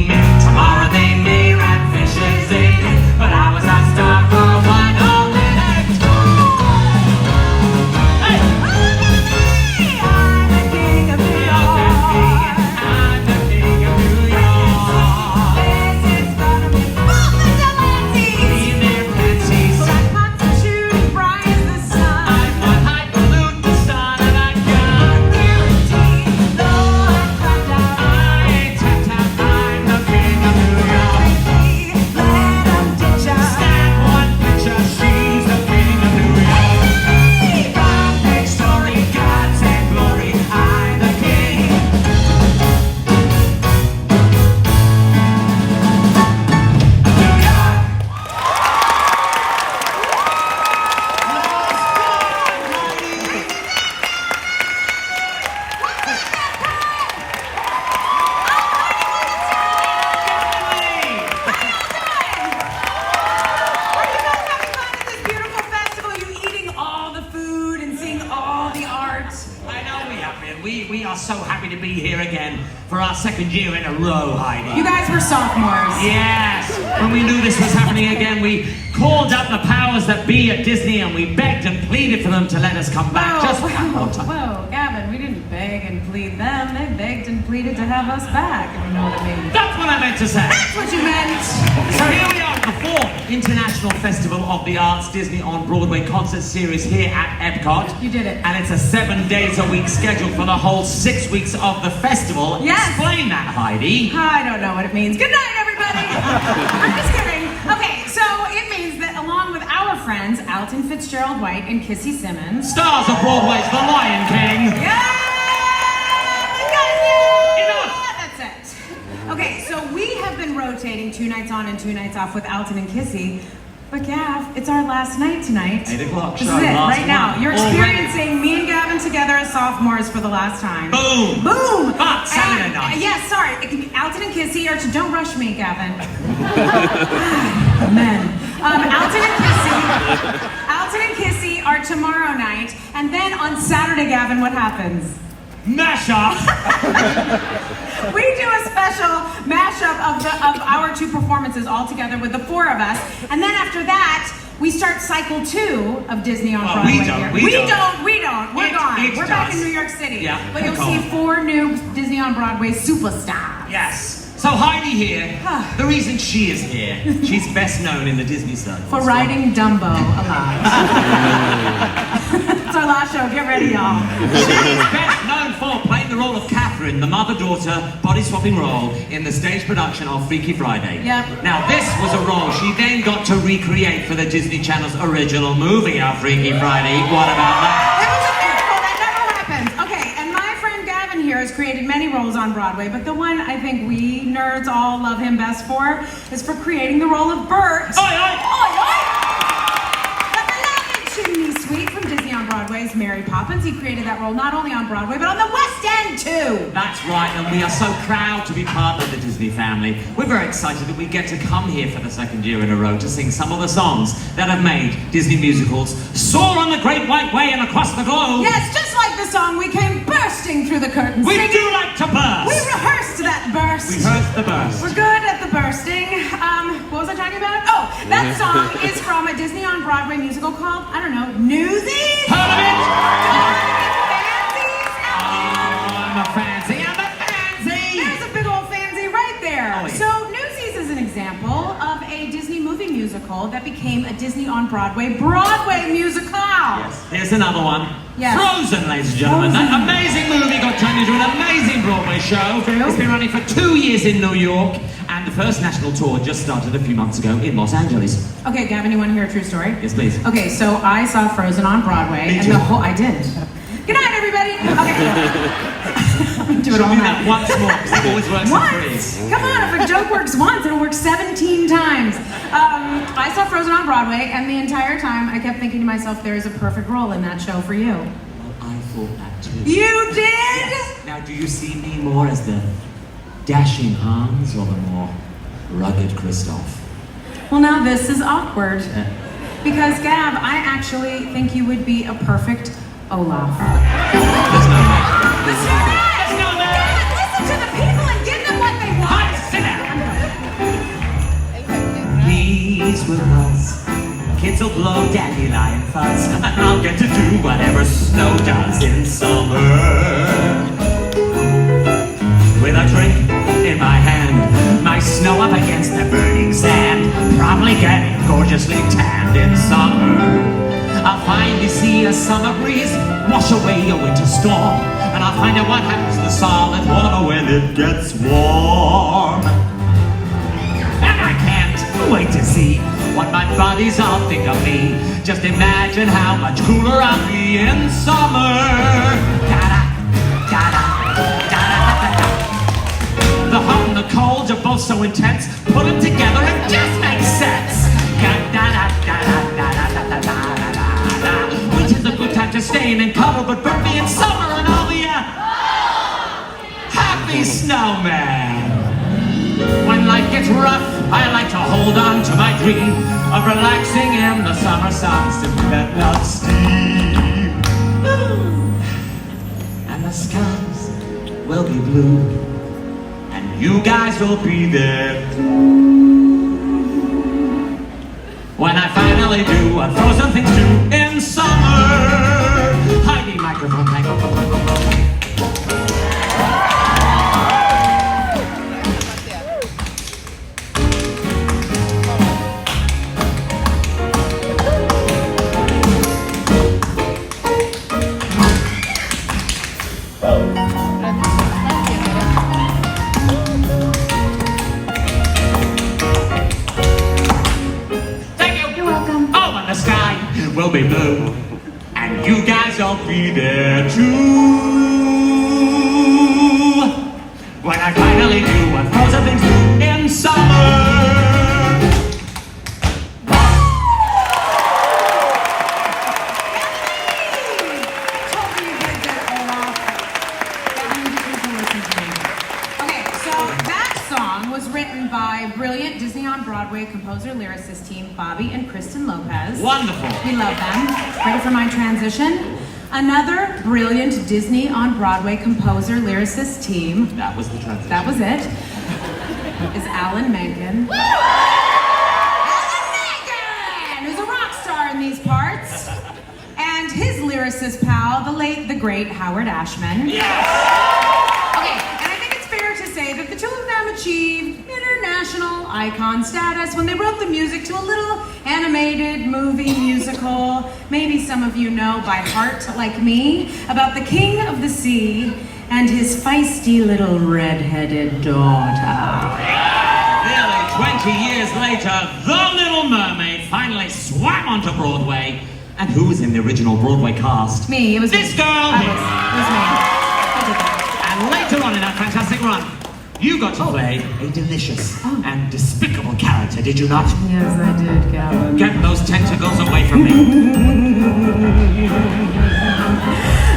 me. Tomorrow they may rat fishes in, but I was a star for one only night. Hey! I'm the king of New York. I'm the king of New York. This is gonna be full of delights. Be there, Patsies. Black pots and shoes, bright as the sun. I'm a highfalutin son and I got Guaranteed, though I climbed out. I ain't tapped out. I'm the king of New York. Let 'em ditch us. Stand one picture, she's the king of New York. Front page story, gods and glory, I'm the king. New York. Are you guys having fun at this beautiful festival? You eating all the food and seeing all the art? I know we have been. We are so happy to be here again for our second year in a row, Heidi. You guys were sophomores. Yes! When we knew this was happening again, we called up the powers that be at Disney and we begged and pleaded for them to let us come back just one more time. Whoa, Gavin, we didn't beg and plead them. They begged and pleaded to have us back, if you know what I mean. That's what I meant to say. That's what you meant. So here we are at the 4th International Festival of the Arts Disney on Broadway concert series here at Epcot. You did it. And it's a 7 days a week schedule for the whole 6 weeks of the festival. Yes. Explain that, Heidi. I don't know what it means. Good night, everybody. I'm just kidding. Okay, so it means that along with our friends, Alton Fitzgerald White and Kissy Simmons. Stars of Broadway's The Lion King. Yeah! That's it. Okay, so we have been rotating 2 nights on and 2 nights off with Alton and Kissy. But Gav, it's our last night tonight. 8 o'clock This show, is it, last right now. one. You're Already. experiencing me and Gavin together as sophomores for the last time. Boom! Boom! But Saturday night. Yes, sorry. Alton and Kissy are don't rush me, Gavin. Men. Alton and Kissy are tomorrow night, and then on Saturday, Gavin, what happens? Mashup! We do a special mashup of our 2 performances all together with the 4 of us, and then after that, we start cycle 2 of Disney on Broadway. we don't. We're gone. It We're back in does. New York City. Yeah, But you'll cool. see 4 new Disney on Broadway superstars. Yes. So Heidi here, the reason she is here, she's best known in the Disney circles. For riding Dumbo alive. It's our last show. Get ready, y'all. She's best known for playing the role of Catherine, the mother-daughter body-swapping role in the stage production of Freaky Friday. Yep. Now this was a role she then got to recreate for the Disney Channel's original movie of Freaky Friday. What about that? It was a miracle. That never happened. Okay, and my friend Gavin here has created many roles on Broadway, but the one I think we nerds all love him best for is for creating the role of Bert. Oi, oi! Oi, oi! The beloved chimney sweep from Disney on Broadway's Mary Poppins. He created that role not only on Broadway, but on the West End too. That's right, and we are so proud to be part of the Disney family. We're very excited that we get to come here for the 2nd year in a row to sing some of the songs that have made Disney musicals soar on the Great White Way and across the globe. Yes, just like the song we came bursting through the curtains. We singing. do like to burst. We rehearsed that burst. We heard the burst. We're good at the bursting. What was I talking about? Oh, that song is from a Disney on Broadway musical called, I don't know, Newsies? Heard of it? Fancies? I'm a fancy. I'm a fancy. There's a big old fancy right there. Oh, yeah. So Newsies is an example of a Disney movie musical that became a Disney on Broadway musical. Yes. Here's another one. Yes. Frozen, ladies and gentlemen. Frozen. That amazing movie got turned into an amazing Broadway show. True. It's been running for 2 years in New York, and the first national tour just started a few months ago in Los Angeles. Okay, Gavin, you want to hear a true story? Yes, please. Okay, so I saw Frozen on Broadway, Me and too. I did. Good night, everybody. Okay. Do it Show all me night. that once more, 'cause it always works in Once? threes. Come on, if a joke works once, it'll work 17 times. I saw Frozen on Broadway, and the entire time I kept thinking to myself, there is a perfect role in that show for you. I thought that too. You did? Now, do you see me more as the dashing Hans or the more rugged Kristoff? Well, now this is awkward. Because, Gab, I actually think you would be a perfect Olaf. There's no match. That's right! There's no match. Gavin, listen to the people and give them what they want. Sit down. I'm bees will buzz, kids will blow dandelion fuzz, and I'll get to do whatever snow does in summer. With a drink in my hand, my snow up against the burning sand, probably getting gorgeously tanned in summer. I'll finally see a summer breeze wash away a winter storm, and I'll find out what happens to the solid water when it gets warm. And I can't wait to see what my buddies all think of me. Just imagine how much cooler I'll be in summer. Da-da, da-da, da-da-da-da-da. The hot and the cold are both so intense, put them together it just makes sense. Da-da-da-da-da-da-da-da-da-da. Winter's a good time to stay in and cuddle, but burn me in summer and I'll be a happy snowman. When life gets rough, I like to hold on to my dream of relaxing in the summer sun, sipping that love steam. And the skies will be blue, and you guys will be there too. When I finally do what frozen things do in summer. Heidi, microphone, microphone. Will be blue, and you guys will be there too. When I finally do what frozen things do in summer. Okay, so that song was written by brilliant Disney on Broadway composer lyricist team Bobby and Kristen Lopez. Wonderful. We love them. Ready for my transition? Another brilliant Disney on Broadway composer lyricist team. That was the transition. That was it. Is Alan Menken. Alan Menken, who's a rock star in these parts. And his lyricist pal, the late, the great Howard Ashman. Yes! Okay, and I think it's fair to say that the two of them achieved international icon status when they wrote the music to a little animated movie musical, maybe some of you know by heart like me, about the king of the sea and his feisty little red-headed daughter. Nearly 20 years later, The Little Mermaid finally swam onto Broadway. And who was in the original Broadway cast? Me, it was this me. girl It here. was me. I did that. And later on in that fantastic run, you got to play a delicious and despicable character, did you not? Yes, I did, Gavin. Get those tentacles away from me.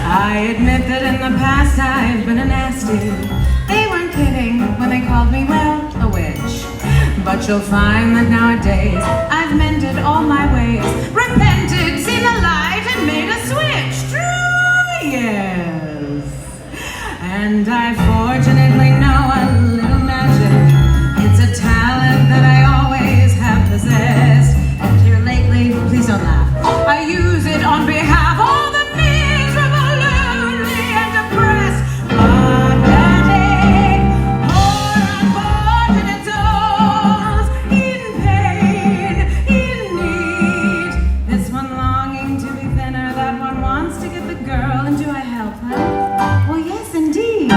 I admit that in the past I've been a nasty. They weren't kidding when they called me, well, a witch. But you'll find that nowadays I've mended all my ways, repented, seen the light, and made a switch. True, yes. And I fortunately know a little magic. It's a talent that I always have possessed. And here lately, please don't laugh, I use it on behalf of all the miserable, lonely, and depressed. Pathetic, poor, unfortunate souls in pain, in need. This one longing to be thinner, that one wants to get the girl, and do I help them? Well, yes, indeed.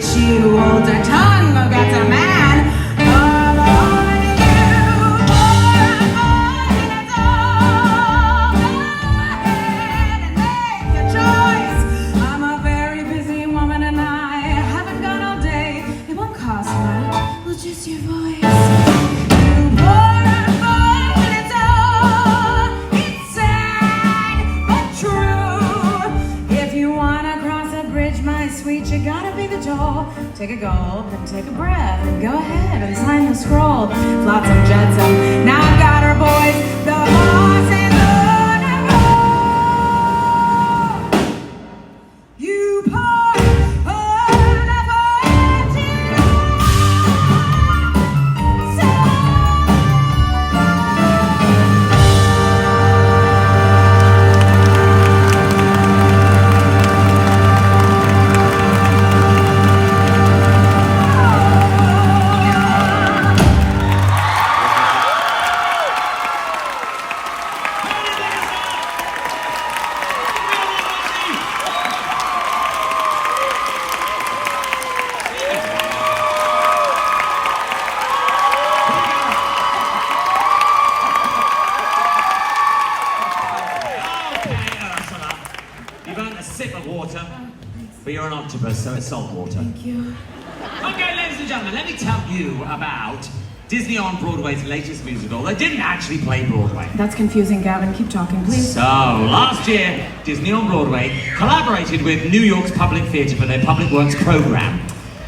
bitch, you older tongue, go get a man. Come on, you boy, it's all. Go ahead and make your choice. I'm a very busy woman and I haven't got all day. It won't cost much, well, just your voice. You boy, it's all. It's sad, but true. If you wanna cross a bridge, my sweet, you gotta be the Joel. Take a gulp and take a breath and go ahead and sign the scroll. Flotsam, jetsam, now I've got her, boys. The boss is on a roll. You pour on a You've earned a sip of water, but you're an octopus, so it's salt water. Thank you. Okay, ladies and gentlemen, let me tell you about Disney on Broadway's latest musical that didn't actually play Broadway. That's confusing, Gavin. Keep talking, please. So, last year, Disney on Broadway collaborated with New York's Public Theatre for their Public Works program,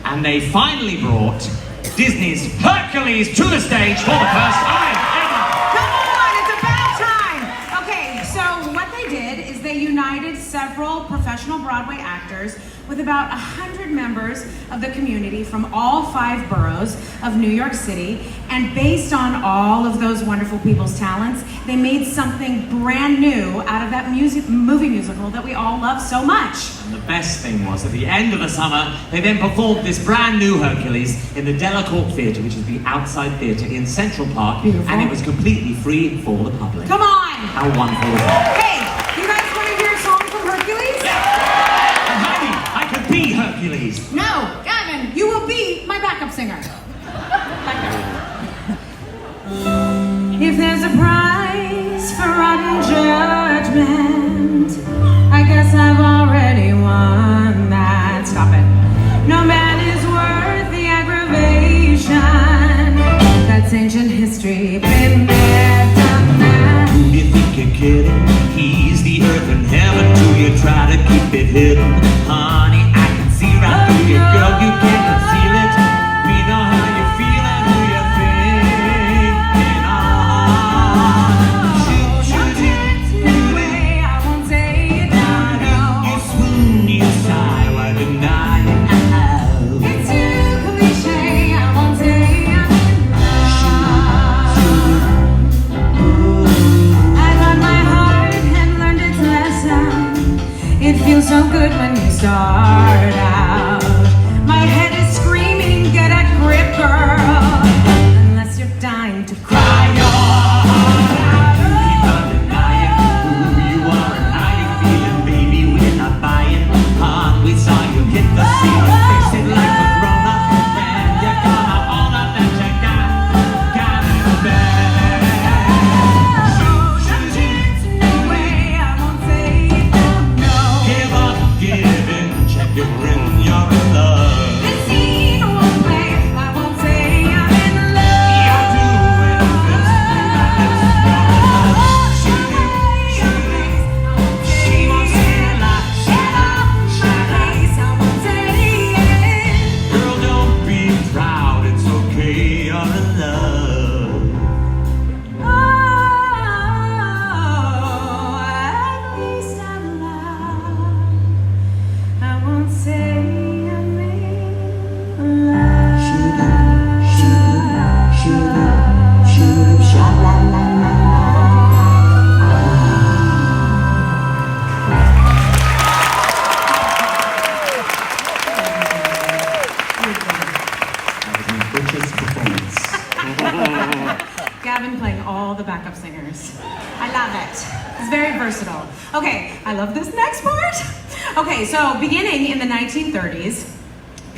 and they finally brought Disney's Hercules to the stage for the first time ever. Come on, it's about time. Okay, so what they did is they united several professional Broadway actors with about 100 members of the community from all 5 boroughs of New York City, and based on all of those wonderful people's talents, they made something brand new out of that movie musical that we all love so much. And the best thing was, at the end of the summer, they then performed this brand new Hercules in the Delacorte Theatre, which is the outside theatre in Central Park, Beautiful. and it was completely free for the public. Come on! How wonderful was that? Hey, you guys want to hear a song from Hercules? And Heidi, I could be Hercules. No, Gavin, you will be my backup singer. If there's a prize for rotten judgment, I guess I've already won that. Stop it. No man is worth the aggravation. That's ancient history. Been there, done that. Who do you think you're kidding? He's the earth and heaven. Do you try to keep it hidden? Honey, I can see right through you, girl. You can't conceal it. We know how you feel and who you're thinking of. Shoot it. Anyway, I won't say it now, no. You swoon, you sigh, why deny it now? It's too cliche, I won't say I'm in love. I got my heart and learned its lesson. It feels so good when you start out. My head is screaming, get a grip, girl. Unless you're dying to cry your heart out. Keep on denying who you are and how you're feeling, baby. We're not buying. We saw you hit the ceiling, fix it like a grown-up man. You're gonna own up that you got it bad. Shoot it. No way, I won't say it now, no. Give up, give in, check your grin, you're in love. This scene won't play, I won't say I'm in love. You're doing this, shoot it, shoot it. She won't say a lie. Get off my face, I won't say it. Girl, don't be proud, it's okay, you're in love. Oh, at least I'm alive. I won't say I'm in love. Shoot up, sha la la la That was my richest performance. Gavin playing all the backup singers. I love it. It's very versatile. Okay, I love this next part. Okay, so beginning in the 1930s,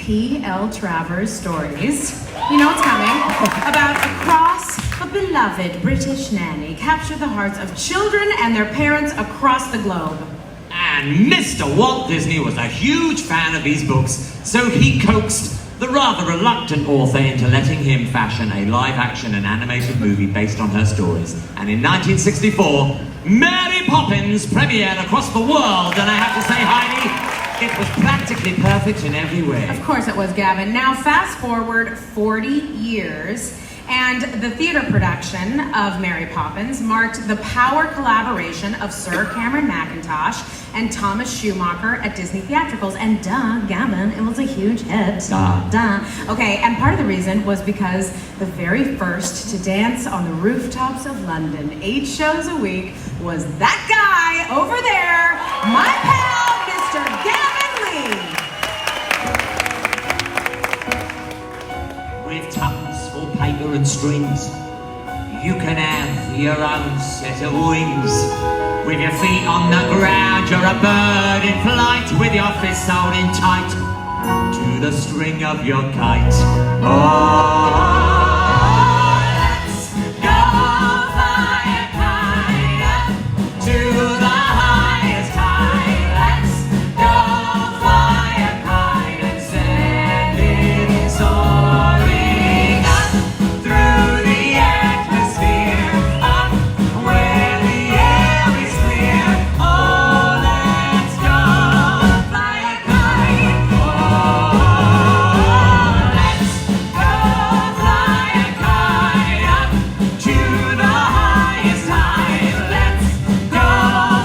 P.L. Travers stories. You know what's coming? About across a beloved British nanny captured the hearts of children and their parents across the globe. And Mr. Walt Disney was a huge fan of these books, so he coaxed the rather reluctant author into letting him fashion a live-action and animated movie based on her stories. And in 1964, Mary Poppins premiered across the world, and I have to say, Heidi, it was practically perfect in every way. Of course it was, Gavin. Now fast forward 40 years, and the theater production of Mary Poppins marked the power collaboration of Sir Cameron Mackintosh and Thomas Schumacher at Disney Theatricals. And duh, Gavin, it was a huge hit. Duh. Okay, and part of the reason was because the very first to dance on the rooftops of London 8 shows a week was that guy over there, my pal, Mr. Gavin Lee. With tuppence for paper and strings, you can have your own set of wings. With your feet on the ground, you're a bird in flight, with your fists holding tight to the string of your kite. Oh, let's go fly a kite up to the highest high. Let's go fly a kite and send it soaring up through the atmosphere, up where the air is clear. Oh, let's go fly a kite. Oh, let's go fly a kite up to the highest high. Let's go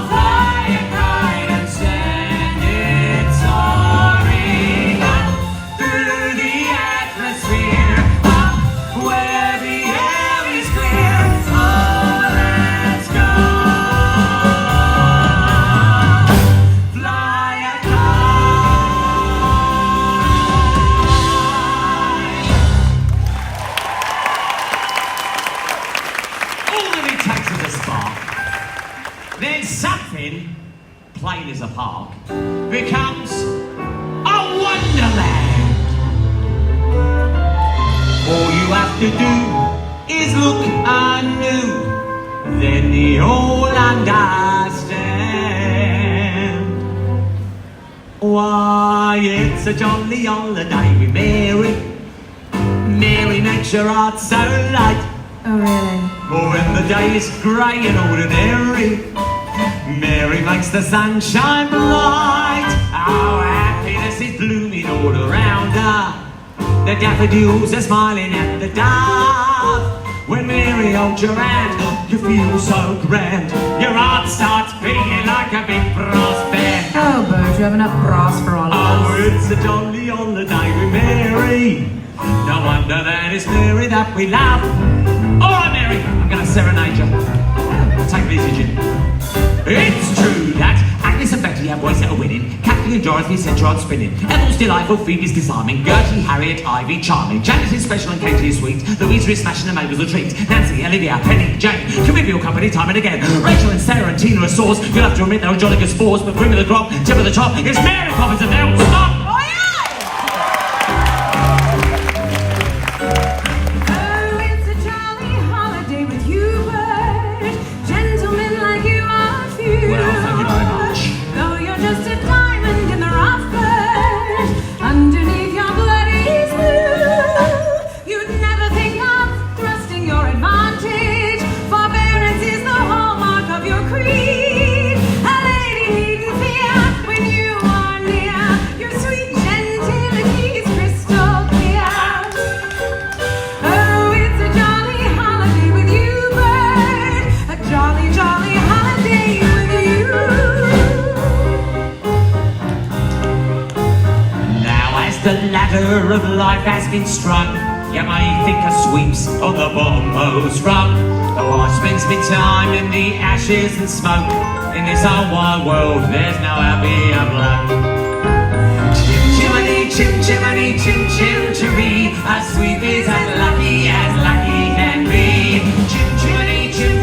fly a kite and send it soaring up through the atmosphere, up where the air is clear. Oh, let's go fly a kite. All that it takes is a spark. Then something, plain as a park, becomes a wonderland. All you have to do is look anew, then you'll understand. Why, it's a jolly holiday with Mary. Mary makes your heart so light. Oh, really? Oh, when the day is grey and ordinary, Mary makes the sunshine bright. Our happiness is blooming all around her. The daffodils are smiling at the dove. When Mary holds your hand, you feel so grand. Your heart starts beating like a big brass band. Oh, Bert, you have enough brass for all of Oh, us. it's a jolly holiday with Mary. No wonder that it's Mary that we love. All right, Mary, I'm going to serenade you. Take it easy, Jim. It's true that Agnes and Betty have boys that are winning. Kathleen and Dorothy sent you on spinning. Ethel's delightful, Phoebe's disarming. Gertie, Harriet, Ivy, charming. Janice is special and Katie is sweet. Louisa is smashing and Mabel's a treat. Nancy, Olivia, Penny, Jane, convivial company time and again. Rachel and Sarah and Tina are sores. You'll have to admit they're jolly good spores, but cream of the crop, tip of the top, it's Mary Poppins and they'll stop. Oh, it's a jolly holiday with you, Bert. Gentlemen like you are few. Well, thank you very much. Though you're just a diamond in the rough, Bert, underneath your bloody blue, you'd never think of thrusting your advantage. Forbearance is the hallmark of your creed. A lady needn't fear when you are near. Your sweet gentility is crystal clear. Oh, it's a jolly holiday with you, Bert. A jolly, jolly holiday with you. Now as the ladder of life has been strung, you may think of sweeps on the bottommost rung. Though I spend my time in the ashes and smoke, in this whole wide world there's no happier bloke. Chim chimney, chim chimney, a sweep is as lucky can be. Chim chimney, chim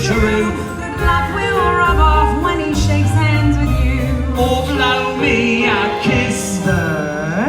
chiroo. Good luck will rub off when he shakes hands with you. Or blow me a kiss. Bert?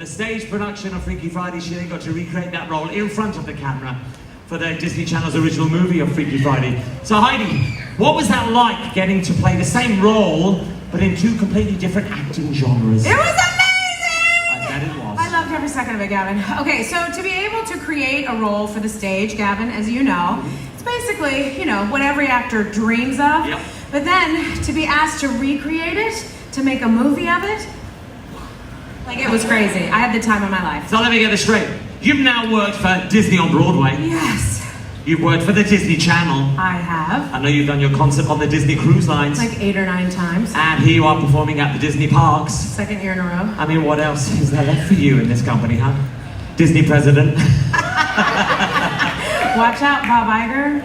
the stage production of Freaky Friday, she then got to recreate that role in front of the camera for the Disney Channel's original movie of Freaky Friday. So Heidi, what was that like, getting to play the same role, but in two completely different acting genres? It was amazing! I bet it was. I loved every second of it, Gavin. Okay, so to be able to create a role for the stage, Gavin, as you know, it's basically, you know, what every actor dreams of. Yep. But then, to be asked to recreate it, to make a movie of it, like, it was crazy. I had the time of my life. So let me get this straight. You've now worked for Disney on Broadway. Yes, You've worked for the Disney Channel. I have. I know you've done your concert on the Disney cruise lines. Like 8 or 9 times. And here you are performing at the Disney parks. Second year in a row. I mean, what else is there left for you in this company, huh? Disney president. Watch out, Bob Iger.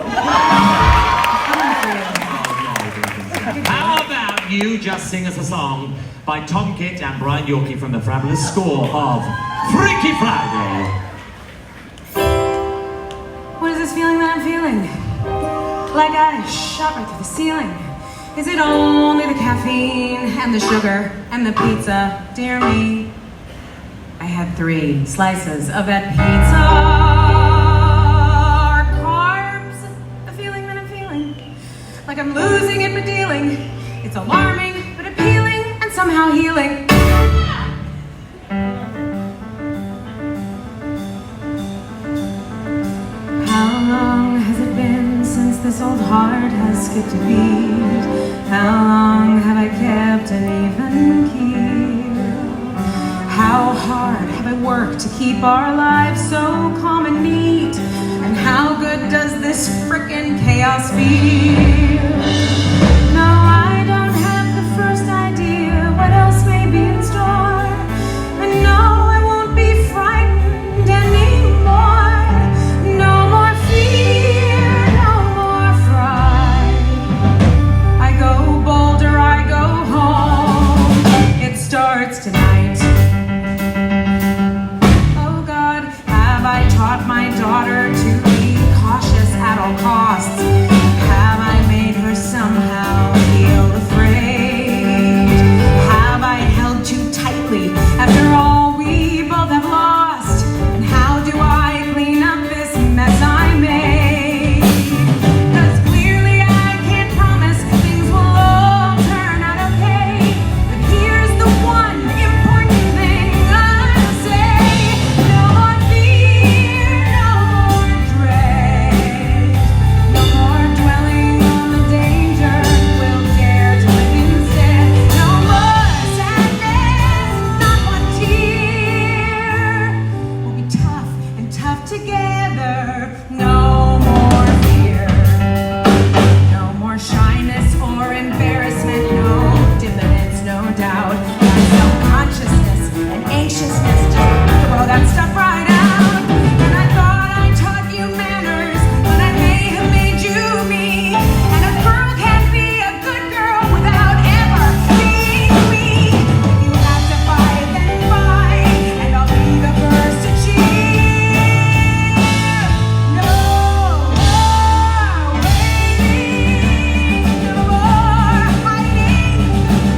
How about you just sing us a song by Tom Kitt and Brian Yorkie from the fabulous score of Freaky Friday? What is this feeling that I'm feeling? Like I shot right through the ceiling. Is it only the caffeine and the sugar and the pizza? Dear me, I had 3 slices of that pizza. Are carbs the feeling that I'm feeling? Like I'm losing it but dealing. It's alarming but appealing and somehow healing. How long has it been since this old heart has skipped a beat? How long have I kept an even keel? How hard have I worked to keep our lives so calm and neat? And how good does this frickin' chaos feel? No, I don't have the first idea what else may be in store. And no, I won't be frightened anymore. No more fear, no more fright. I go bolder, I go home. It starts tonight. Oh God, have I taught my daughter to be cautious at all costs? Have I made her somehow feel afraid? Have I held too tightly after all we both have lost? And how do I clean up this mess I made? 'Cause clearly I can't promise things will all turn out okay. But here's the one important thing I'll say. No more fear, no more dread. No more dwelling on the danger, we'll dare to live instead. No more sadness, not one tear. We'll be tough and tough together. No more fear. No more shyness or embarrassment. No diffidence, no doubt. That self-consciousness and anxiousness, just throw that stuff right out. And I thought I taught you manners, but I may have made you me. And a girl can't be a good girl without ever being weak. If you have to fight, then fight, and I'll be the first to cheer. No more waiting, no more hiding.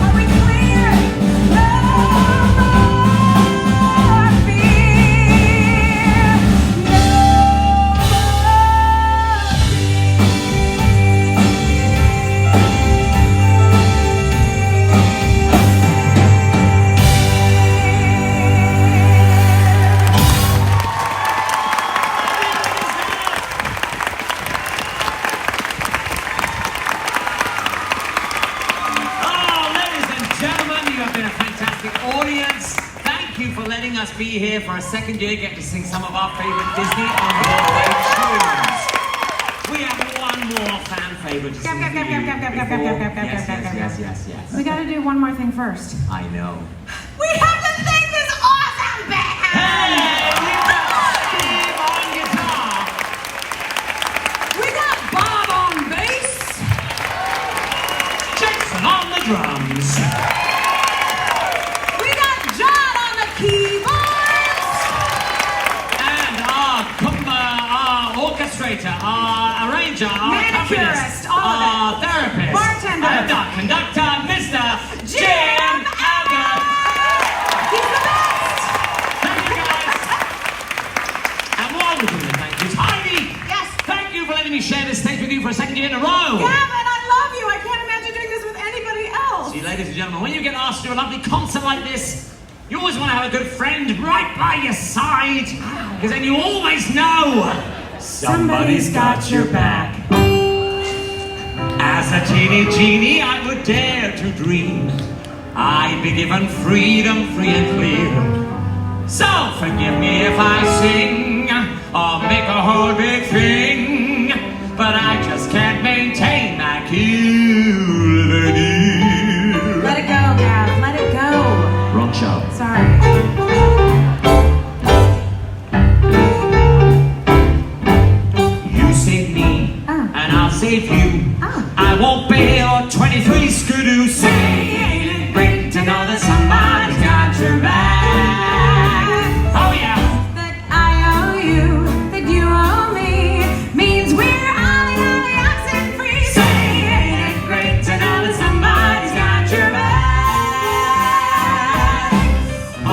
Are we clear? No more fear. No Oh, ladies and gentlemen, you have been a fantastic audience. Thank you for letting us be here for a second year, get to sing some of our favorite Disney on Broadway tunes. We have one more fan favorite to sing for you before- Yes. We gotta do one more thing first. I know. We have to thank this awesome band! Hey, we've got Steve on guitar. We got Bob on bass! Jason on the drums. We got John on the keyboards! And our orchestrator, our arranger, our Manicurist, accompanist, all of it. our therapist, Bartender. and our conductor, Mr. Jim Abbott. He's the best! me share this stage with you for a second year in a row. Gavin, I love you. I can't imagine doing this with anybody else. See, ladies and gentlemen, when you get asked to do a lovely concert like this, you always want to have a good friend right by your side, because then you always know somebody's got your back. As a teeny genie, I would dare to dream I'd be given freedom free and clear. So forgive me if I sing or make a whole big thing, but I just can't maintain my cool veneer. Let it go, Gav. Let it go. Wrong show. Sorry. You save me, and I'll save you. I won't pay your 23 skidoo. Say, ain't it great to know that somebody's got your back? Oh yeah. That I owe you, that you owe me, means we're ollie oxen free. Say, ain't it great to know that somebody's got your back? Oh,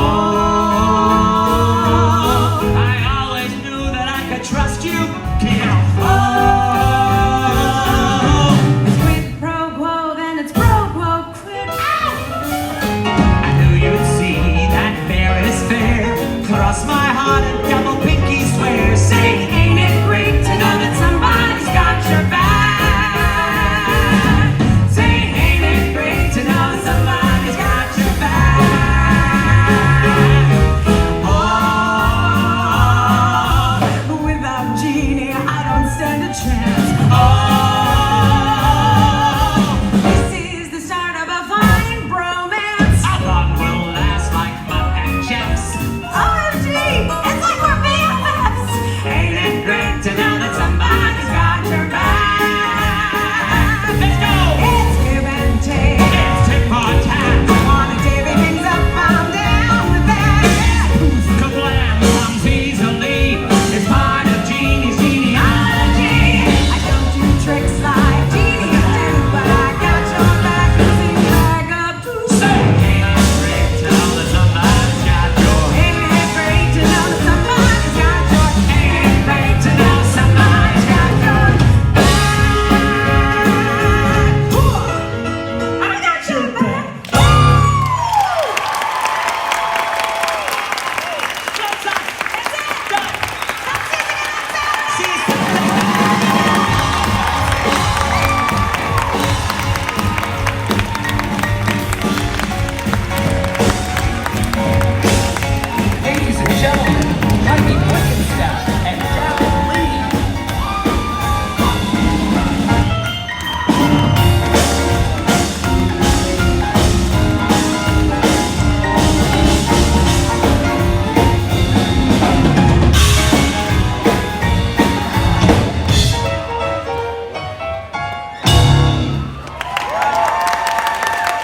I always knew that I could trust you, kid. Oh. Cross my heart and double pinky swear. Say, ain't it great to know that somebody's got your back? Say, ain't it great to know that somebody's got your back? Oh, without Jeannie, I don't stand a chance. Oh, this is the start of a fine bromance. Our bond will last like Mutt and Jeffs. It's like we're BFFs. Ain't it great to know that somebody's got your back? Let's go! It's give and take. It's tit for tat. Wanna divvy things up, I'm down with that. Who's kablam comes easily. It's part of Jeannie's genealogy. I don't do tricks like Jeannie do, but I got your back and sing back up too. Say, ain't it great to know that somebody's got your back? Ain't it great to know that somebody's got your back? Ain't it great to know somebody's got your back? I got your back. Ladies and gentlemen, Heidi Blickenstaff and Gavin.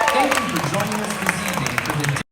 Thank you for